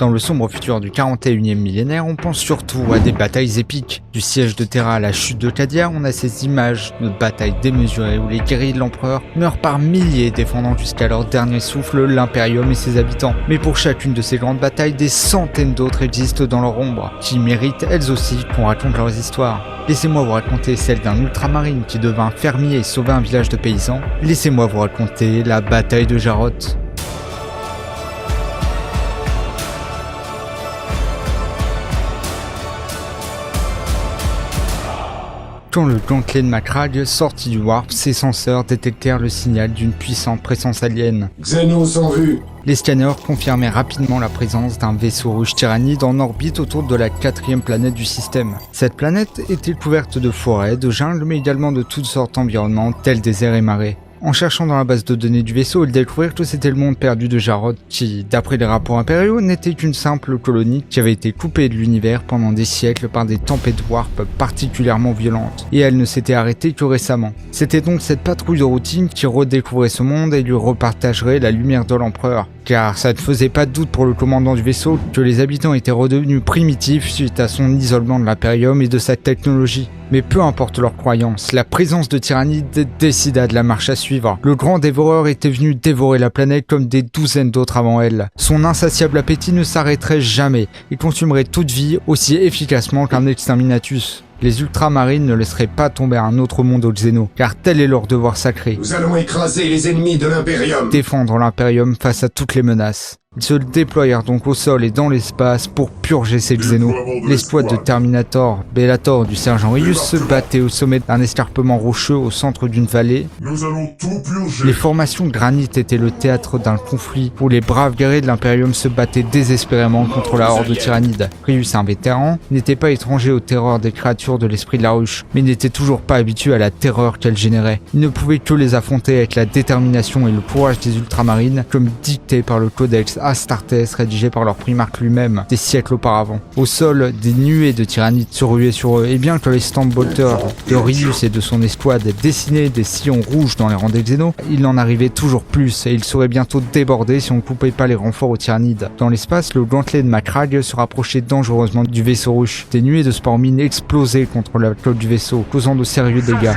Dans le sombre futur du 41e millénaire, on pense surtout à des batailles épiques. Du siège de Terra à la chute de Cadia, on a ces images de batailles démesurées où les guerriers de l'empereur meurent par milliers défendant jusqu'à leur dernier souffle l'Imperium et ses habitants. Mais pour chacune de ces grandes batailles, des centaines d'autres existent dans leur ombre, qui méritent elles aussi qu'on raconte leurs histoires. Laissez-moi vous raconter celle d'un ultramarine qui devint fermier et sauva un village de paysans. Laissez-moi vous raconter la bataille de Jarroth. Quand le Gauntlet de Macragge sortit du Warp, ses senseurs détectèrent le signal d'une puissante présence alien. Xenos en vue. Les scanners confirmaient rapidement la présence d'un vaisseau rouge tyrannide en orbite autour de la 4e planète du système. Cette planète était couverte de forêts, de jungles, mais également de toutes sortes d'environnements tels déserts et marais. En cherchant dans la base de données du vaisseau, ils découvrirent que c'était le monde perdu de Jarroth, qui, d'après les rapports impériaux, n'était qu'une simple colonie qui avait été coupée de l'univers pendant des siècles par des tempêtes warp particulièrement violentes, et elle ne s'était arrêtée que récemment. C'était donc cette patrouille de routine qui redécouvrait ce monde et lui repartagerait la lumière de l'empereur, car ça ne faisait pas de doute pour le commandant du vaisseau que les habitants étaient redevenus primitifs suite à son isolement de l'Imperium et de sa technologie. Mais peu importe leurs croyances, la présence de Tyrannide décida de la marche à suivre. Le grand dévoreur était venu dévorer la planète comme des douzaines d'autres avant elle. Son insatiable appétit ne s'arrêterait jamais et consumerait toute vie aussi efficacement qu'un exterminatus. Les ultramarines ne laisseraient pas tomber un autre monde aux Xénos, car tel est leur devoir sacré. Nous allons écraser les ennemis de l'Imperium. Défendre l'Imperium face à toutes les menaces. Ils se déployèrent donc au sol et dans l'espace pour purger ces Xénos. L'escouade de Terminator, Bellator du sergent Rius se battait au sommet d'un escarpement rocheux au centre d'une vallée. Nous allons tout purger. Les formations de granit étaient le théâtre d'un conflit où les braves guerriers de l'Imperium se battaient désespérément contre la horde de Tyrannide. Rius, un vétéran, n'était pas étranger aux terreurs des créatures de l'esprit de la ruche, mais n'était toujours pas habitué à la terreur qu'elles généraient. Il ne pouvait que les affronter avec la détermination et le courage des ultramarines, comme dicté par le codex Astartes rédigé par leur primarque lui-même des siècles auparavant. Au sol, des nuées de tyrannides se ruaient sur eux, et bien que les Stormbolters de Rius et de son escouade dessinaient des sillons rouges dans les rangs des Xénos, il en arrivait toujours plus et ils seraient bientôt débordés si on ne coupait pas les renforts aux tyrannides. Dans l'espace, le Gauntlet de Macragge se rapprochait dangereusement du vaisseau ruche. Des nuées de spores mines explosaient contre la flotte du vaisseau, causant de sérieux dégâts.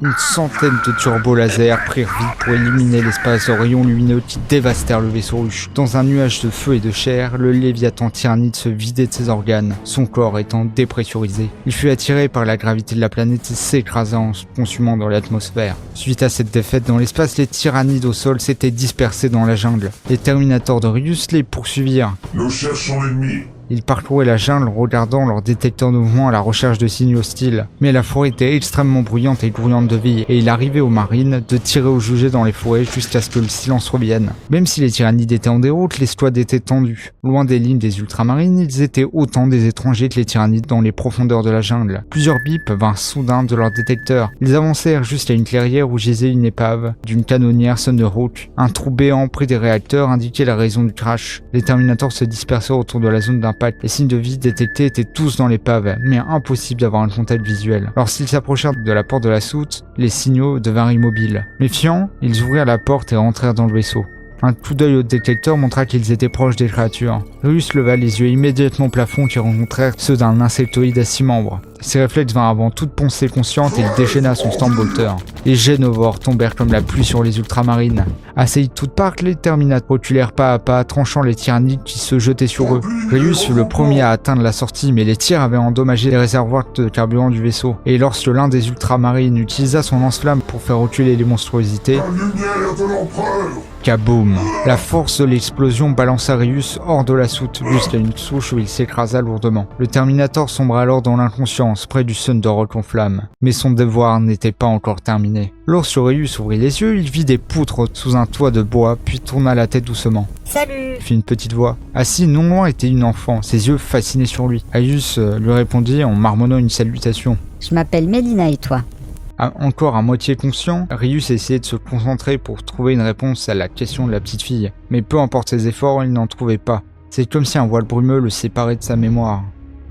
Une centaine de turbo-lasers prirent vie pour éliminer l'espace de rayons lumineux qui dévastèrent le vaisseau ruche. Dans un nuage de feu et de chair, le Léviathan tyrannide se vidait de ses organes, son corps étant dépressurisé. Il fut attiré par la gravité de la planète et s'écrasa en se consumant dans l'atmosphère. Suite à cette défaite dans l'espace, les tyrannides au sol s'étaient dispersés dans la jungle. Les Terminators de Rius les poursuivirent. Nous cherchons l'ennemi. Ils parcouraient la jungle regardant leurs détecteurs de mouvement à la recherche de signes hostiles. Mais la forêt était extrêmement bruyante et grouillante de vie, et il arrivait aux marines de tirer ou juger dans les forêts jusqu'à ce que le silence revienne. Même si les tyrannides étaient en déroute, l'escouade était tendue. Loin des lignes des ultramarines, ils étaient autant des étrangers que les tyrannides dans les profondeurs de la jungle. Plusieurs bips vinrent soudain de leurs détecteurs. Ils avancèrent jusqu'à une clairière où gisait une épave d'une canonnière Thunderhawk. Un trou béant près des réacteurs indiquait la raison du crash. Les Terminators se dispersèrent autour de la zone d'impact. Les signes de vie détectés étaient tous dans l'épave, mais impossible d'avoir un contact visuel. Lorsqu'ils s'approchèrent de la porte de la soute, les signaux devinrent immobiles. Méfiants, ils ouvrirent la porte et rentrèrent dans le vaisseau. Un coup d'œil au détecteur montra qu'ils étaient proches des créatures. Rius leva les yeux immédiatement au plafond qui rencontrèrent ceux d'un insectoïde à 6 membres. Ses réflexes vinrent avant toute pensée consciente et il déchaîna son Stormbolter. Les Génovores tombèrent comme la pluie sur les ultramarines. Assaillis de toutes parts, les Terminators reculèrent pas à pas, tranchant les tyrannides qui se jetaient sur eux. Rius fut le premier à atteindre la sortie, mais les tirs avaient endommagé les réservoirs de carburant du vaisseau. Et lorsque l'un des ultramarines utilisa son lance-flamme pour faire reculer les monstruosités, La lumière de l'empereur. kaboum! La force de l'explosion balança Rius hors de la soute jusqu'à une souche où il s'écrasa lourdement. Le Terminator sombra alors dans l'inconscience près du Thunderhawk en flammes. Mais son devoir n'était pas encore terminé. Lorsque Rius ouvrit les yeux, il vit des poutres sous un toit de bois puis tourna la tête doucement. Salut! Fit une petite voix. Assis non loin était une enfant, ses yeux fascinés sur lui. Rius lui répondit en marmonnant une salutation. Je m'appelle Mélina et toi? Encore à moitié conscient, Rius essayait de se concentrer pour trouver une réponse à la question de la petite fille. Mais peu importe ses efforts, il n'en trouvait pas. C'est comme si un voile brumeux le séparait de sa mémoire.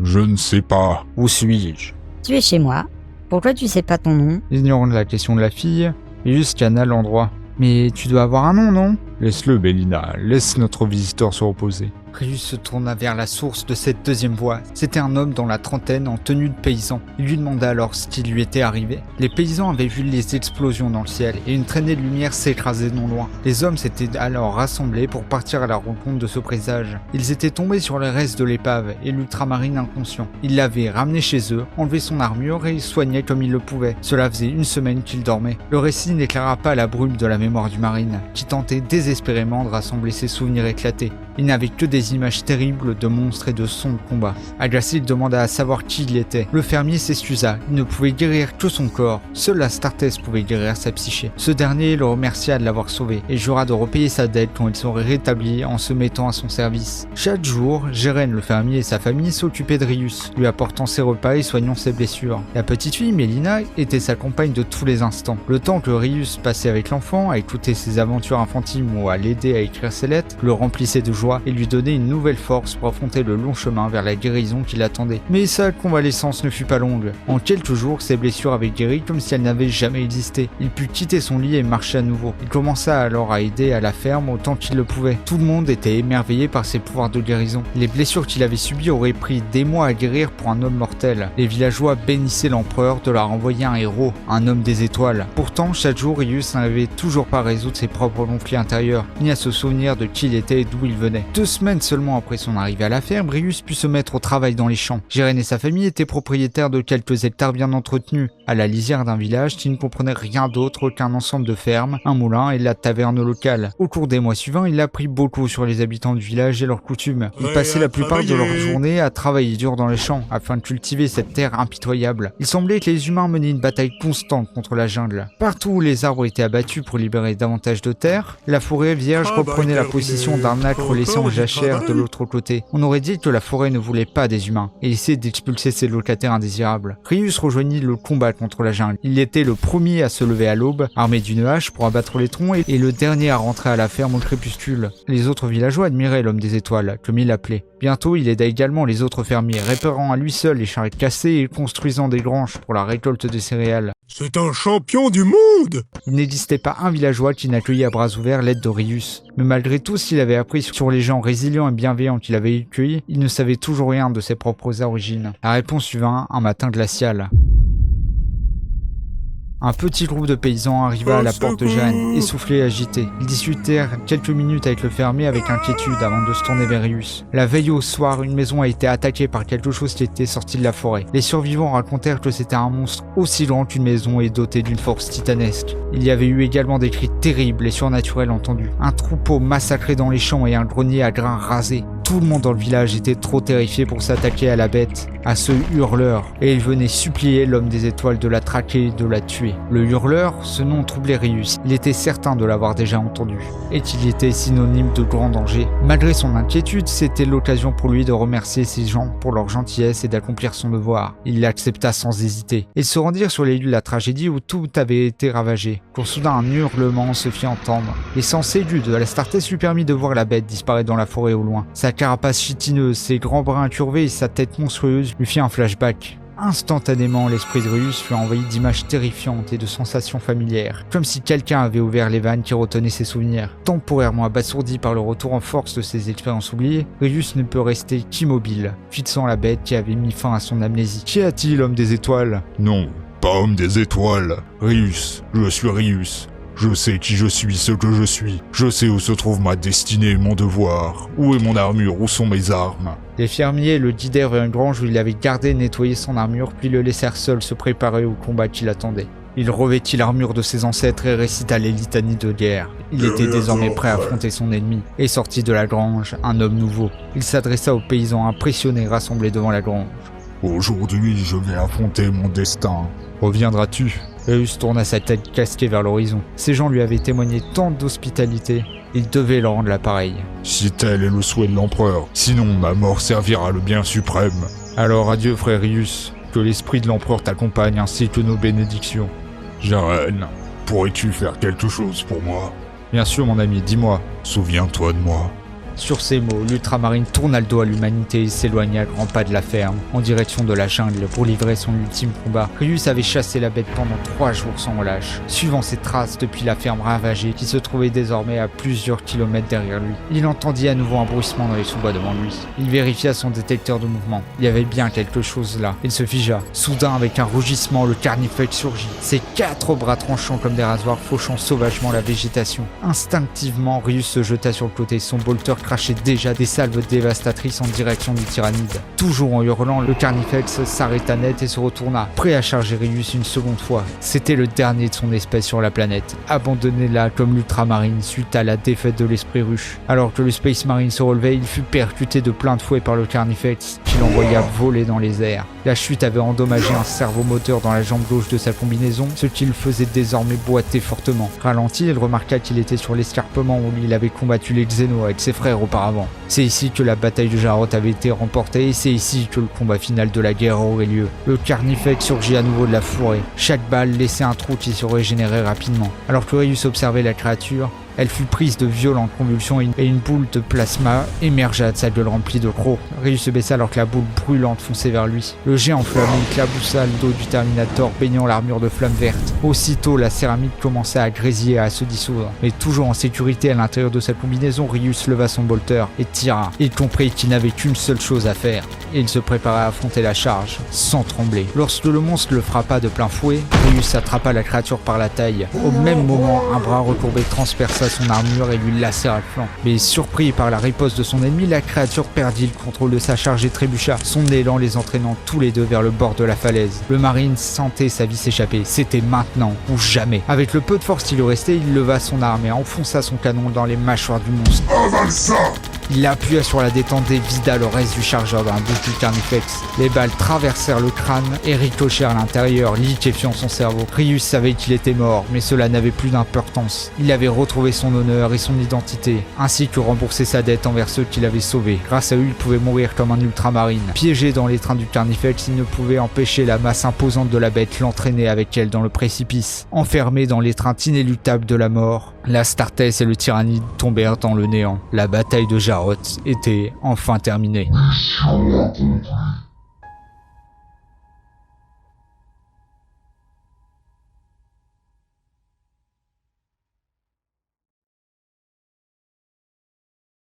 Je ne sais pas. Où suis-je? Tu es chez moi. Pourquoi tu sais pas ton nom? Ignorant la question de la fille, Rius scanna l'endroit. Mais tu dois avoir un nom, non? Laisse-le, Mélina, laisse notre visiteur se reposer. Rius se tourna vers la source de cette deuxième voix. C'était un homme dans la trentaine en tenue de paysan. Il lui demanda alors ce qui lui était arrivé. Les paysans avaient vu les explosions dans le ciel et une traînée de lumière s'écrasait non loin. Les hommes s'étaient alors rassemblés pour partir à la rencontre de ce présage. Ils étaient tombés sur les restes de l'épave et l'ultramarine inconscient. Ils l'avaient ramené chez eux, enlevé son armure et soigné comme ils le pouvaient. Cela faisait une semaine qu'il dormait. Le récit n'éclaira pas la brume de la mémoire du marine, qui tentait désespérément de rassembler ses souvenirs éclatés. Il n'avait que des images terribles de monstres et de sons de combat. Agacé, il demanda à savoir qui il était. Le fermier s'excusa, il ne pouvait guérir que son corps. Seule la Startesse pouvait guérir sa psyché. Ce dernier le remercia de l'avoir sauvé et jura de repayer sa dette quand il serait rétabli en se mettant à son service. Chaque jour, Geren le fermier et sa famille s'occupaient de Rius, lui apportant ses repas et soignant ses blessures. La petite fille, Mélina, était sa compagne de tous les instants. Le temps que Rius passait avec l'enfant, à écouter ses aventures infantiles ou à l'aider à écrire ses lettres, le remplissait de joie et lui donnait une nouvelle force pour affronter le long chemin vers la guérison qui l'attendait. Mais sa convalescence ne fut pas longue. En quelques jours, ses blessures avaient guéri comme si elles n'avaient jamais existé. Il put quitter son lit et marcher à nouveau. Il commença alors à aider à la ferme autant qu'il le pouvait. Tout le monde était émerveillé par ses pouvoirs de guérison. Les blessures qu'il avait subies auraient pris des mois à guérir pour un homme mortel. Les villageois bénissaient l'empereur de leur envoyer un héros, un homme des étoiles. Pourtant, chaque jour, Rius n'avait toujours pas à résoudre ses propres conflits intérieurs, ni à se souvenir de qui il était et d'où il venait. 2 semaines seulement après son arrivée à la ferme, Rius put se mettre au travail dans les champs. Geren et sa famille étaient propriétaires de quelques hectares bien entretenus, à la lisière d'un village qui ne comprenait rien d'autre qu'un ensemble de fermes, un moulin et la taverne locale. Au cours des mois suivants, il apprit beaucoup sur les habitants du village et leurs coutumes. Ils passaient la plupart de leur journée à travailler dur dans les champs, afin de cultiver cette terre impitoyable. Il semblait que les humains menaient une bataille constante contre la jungle. Partout où les arbres étaient abattus pour libérer davantage de terre, la forêt vierge reprenait la position d'un acre laissé en jachère de l'autre côté. On aurait dit que la forêt ne voulait pas des humains et essayait d'expulser ses locataires indésirables. Rius rejoignit le combat contre la jungle. Il était le premier à se lever à l'aube, armé d'une hache pour abattre les troncs et le dernier à rentrer à la ferme au crépuscule. Les autres villageois admiraient l'homme des étoiles, comme il l'appelait. Bientôt, il aida également les autres fermiers, réparant à lui seul les charrettes cassées et construisant des granges pour la récolte de céréales. C'est un champion du monde! Il n'existait pas un villageois qui n'accueillait à bras ouverts l'aide de Rius. Mais malgré tout ce qu'il avait appris sur les gens résilients et bienveillants qu'il avait accueillis, il ne savait toujours rien de ses propres origines. La réponse vint un matin glacial. Un petit groupe de paysans arriva à la porte de Geren, essoufflé et agité. Ils discutèrent quelques minutes avec le fermier avec inquiétude avant de se tourner vers Rius. La veille au soir, une maison a été attaquée par quelque chose qui était sorti de la forêt. Les survivants racontèrent que c'était un monstre aussi grand qu'une maison et doté d'une force titanesque. Il y avait eu également des cris terribles et surnaturels entendus. Un troupeau massacré dans les champs et un grenier à grains rasé. Tout le monde dans le village était trop terrifié pour s'attaquer à la bête, à ce hurleur, et il venait supplier l'homme des étoiles de la traquer et de la tuer. Le hurleur, ce nom troublait Rius. Il était certain de l'avoir déjà entendu, et qu'il était synonyme de grand danger. Malgré son inquiétude, c'était l'occasion pour lui de remercier ces gens pour leur gentillesse et d'accomplir son devoir. Il l'accepta sans hésiter. Ils se rendirent sur les lieux de la tragédie où tout avait été ravagé, quand soudain un hurlement se fit entendre. Les sens aigus de la Startesse lui permit de voir la bête disparaître dans la forêt au loin. Sa carapace chitineuse, ses grands brins incurvés et sa tête monstrueuse lui fit un flashback. Instantanément, l'esprit de Rius fut envahi d'images terrifiantes et de sensations familières, comme si quelqu'un avait ouvert les vannes qui retenaient ses souvenirs. Temporairement abasourdi par le retour en force de ses expériences oubliées, Rius ne peut rester qu'immobile, fixant la bête qui avait mis fin à son amnésie. Qu'y a-t-il, homme des étoiles? Non, pas homme des étoiles. Rius, je suis Rius. Je sais qui je suis, ce que je suis. Je sais où se trouve ma destinée et mon devoir. Où est mon armure, où sont mes armes? Les fermiers le guidèrent vers une grange où il avait gardé et nettoyé son armure, puis le laissèrent seul se préparer au combat qui l'attendait. Il revêtit l'armure de ses ancêtres et récita les litanies de guerre. Il était désormais prêt à affronter son ennemi, et sortit de la grange, un homme nouveau. Il s'adressa aux paysans impressionnés rassemblés devant la grange. Aujourd'hui, je vais affronter mon destin. Reviendras-tu? Rius tourna sa tête casquée vers l'horizon. Ces gens lui avaient témoigné tant d'hospitalité. Il devait leur rendre l'appareil. Si tel est le souhait de l'empereur, sinon ma mort servira le bien suprême. Alors adieu frère Rius, que l'esprit de l'empereur t'accompagne ainsi que nos bénédictions. Geren, pourrais-tu faire quelque chose pour moi? Bien sûr mon ami, dis-moi. Souviens-toi de moi. Sur ces mots, l'ultramarine tourna le dos à l'humanité et s'éloigna à grands pas de la ferme, en direction de la jungle pour livrer son ultime combat. Rius avait chassé la bête pendant 3 jours sans relâche, suivant ses traces depuis la ferme ravagée qui se trouvait désormais à plusieurs kilomètres derrière lui. Il entendit à nouveau un bruissement dans les sous-bois devant lui. Il vérifia son détecteur de mouvement. Il y avait bien quelque chose là. Il se figea. Soudain, avec un rugissement, le carnifex surgit. Ses 4 bras tranchants comme des rasoirs fauchant sauvagement la végétation. Instinctivement, Rius se jeta sur le côté. Son bolter crachait déjà des salves dévastatrices en direction du tyrannide. Toujours en hurlant, le carnifex s'arrêta net et se retourna, prêt à charger Rius une seconde fois. C'était le dernier de son espèce sur la planète, abandonné là comme l'ultramarine suite à la défaite de l'esprit ruche. Alors que le Space Marine se relevait, il fut percuté de plein de fouet par le carnifex, qui l'envoya voler dans les airs. La chute avait endommagé un servomoteur dans la jambe gauche de sa combinaison, ce qui le faisait désormais boiter fortement. Ralenti, il remarqua qu'il était sur l'escarpement où il avait combattu les Xénos avec ses frères auparavant. C'est ici que la bataille de Jarod avait été remportée et c'est ici que le combat final de la guerre aurait lieu. Le carnifex surgit à nouveau de la forêt. Chaque balle laissait un trou qui se régénérait rapidement. Alors que Rius observait la créature, elle fut prise de violentes convulsions et une boule de plasma émergea de sa gueule remplie de crocs. Rius se baissa alors que la boule brûlante fonçait vers lui. Le géant flammé éclaboussa le dos du Terminator, baignant l'armure de flammes vertes. Aussitôt, la céramique commença à grésiller et à se dissoudre. Mais toujours en sécurité à l'intérieur de sa combinaison, Rius leva son bolter et tira. Il comprit qu'il n'avait qu'une seule chose à faire. Et il se préparait à affronter la charge, sans trembler. Lorsque le monstre le frappa de plein fouet, Rius attrapa la créature par la taille. Au même moment, un bras recourbé transperça son armure et lui lacéra le flanc. Mais surpris par la riposte de son ennemi, la créature perdit le contrôle de sa charge et trébucha, son élan les entraînant tous les deux vers le bord de la falaise. Le marine sentait sa vie s'échapper. C'était maintenant ou jamais. Avec le peu de force qui lui restait, il leva son arme et enfonça son canon dans les mâchoires du monstre. Avale ça! Il appuya sur la détente et vida le reste du chargeur dans la bouche du carnifex. Les balles traversèrent le crâne et ricochèrent à l'intérieur, liquéfiant son cerveau. Rius savait qu'il était mort, mais cela n'avait plus d'importance. Il avait retrouvé son honneur et son identité, ainsi que rembourser sa dette envers ceux qui l'avaient sauvé. Grâce à eux, il pouvait mourir comme un ultramarine. Piégé dans les trains du carnifex, il ne pouvait empêcher la masse imposante de la bête l'entraîner avec elle dans le précipice. Enfermé dans l'étreinte inéluctable de la mort, la Startess et le tyrannide tombèrent dans le néant. La bataille de Jarod était enfin terminée. Mission accomplie.